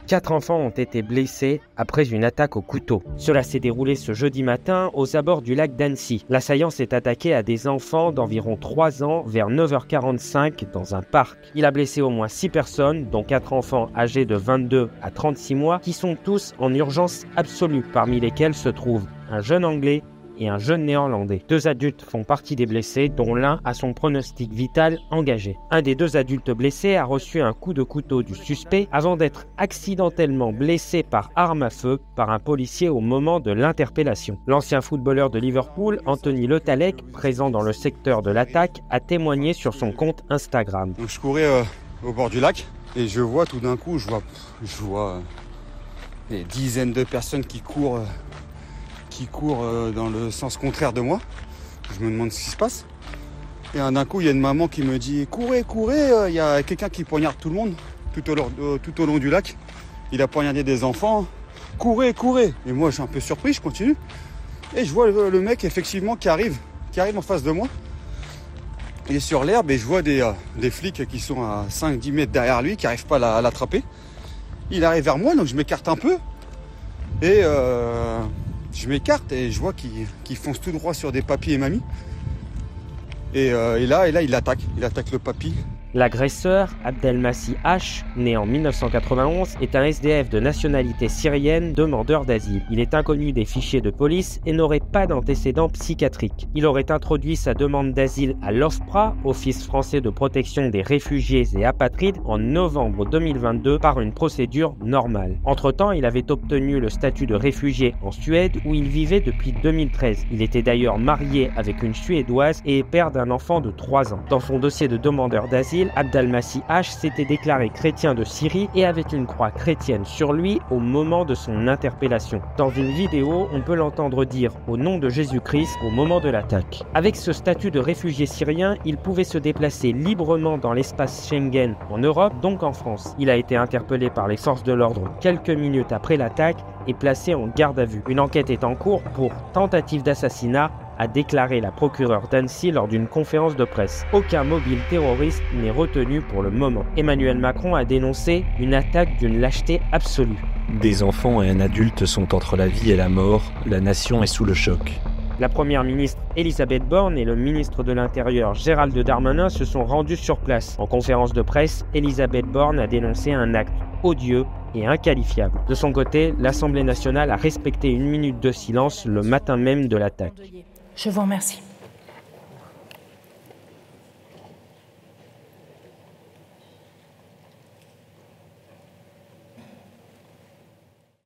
4 enfants ont été blessés après une attaque au couteau. Cela s'est déroulé ce jeudi matin aux abords du lac d'Annecy. L'assaillant s'est attaqué à des enfants d'environ 3 ans vers 9h45 dans un parc. Il a blessé au moins 6 personnes, dont 4 enfants âgés de 22 à 36 mois, qui sont tous en urgence absolue, parmi lesquels se trouvent un jeune Anglais et un jeune Néerlandais. 2 adultes font partie des blessés, dont l'un a son pronostic vital engagé. Un des 2 adultes blessés a reçu un coup de couteau du suspect avant d'être accidentellement blessé par arme à feu par un policier au moment de l'interpellation. L'ancien footballeur de Liverpool, Anthony Le Tallec, présent dans le secteur de l'attaque, a témoigné sur son compte Instagram. Donc je courais au bord du lac et je vois tout d'un coup, je vois des dizaines de personnes qui courent dans le sens contraire de moi. Je me demande ce qui se passe. Et d'un coup, il y a une maman qui me dit « Courez, il y a quelqu'un qui poignarde tout le monde, tout au long du lac. Il a poignardé des enfants. Courez !» Et moi, je suis un peu surpris, je continue. Et je vois le mec, effectivement, qui arrive en face de moi. Il est sur l'herbe et je vois des flics qui sont à 5-10 mètres derrière lui, qui n'arrivent pas à l'attraper. Il arrive vers moi, donc je m'écarte un peu. Et je m'écarte et je vois qu'il fonce tout droit sur des papis et mamies. Et là, il attaque le papy. L'agresseur, Abdelmassi H, né en 1991, est un SDF de nationalité syrienne, demandeur d'asile. Il est inconnu des fichiers de police et n'aurait pas d'antécédents psychiatriques. Il aurait introduit sa demande d'asile à l'OFPRA, Office français de protection des réfugiés et apatrides, en novembre 2022 par une procédure normale. Entre-temps, il avait obtenu le statut de réfugié en Suède où il vivait depuis 2013. Il était d'ailleurs marié avec une Suédoise et père d'un enfant de 3 ans. Dans son dossier de demandeur d'asile, Abdelmassi H s'était déclaré chrétien de Syrie et avait une croix chrétienne sur lui au moment de son interpellation. Dans une vidéo, on peut l'entendre dire « au nom de Jésus-Christ » au moment de l'attaque. Avec ce statut de réfugié syrien, il pouvait se déplacer librement dans l'espace Schengen en Europe, donc en France. Il a été interpellé par les forces de l'ordre quelques minutes après l'attaque et placé en garde à vue. Une enquête est en cours pour tentative d'assassinat, a déclaré la procureure d'Annecy lors d'une conférence de presse. Aucun mobile terroriste n'est retenu pour le moment. Emmanuel Macron a dénoncé une attaque d'une lâcheté absolue. Des enfants et un adulte sont entre la vie et la mort. La nation est sous le choc. La première ministre Elisabeth Borne et le ministre de l'Intérieur Gérald Darmanin se sont rendus sur place. En conférence de presse, Elisabeth Borne a dénoncé un acte odieux et inqualifiable. De son côté, l'Assemblée nationale a respecté 1 minute de silence le matin même de l'attaque. Je vous remercie.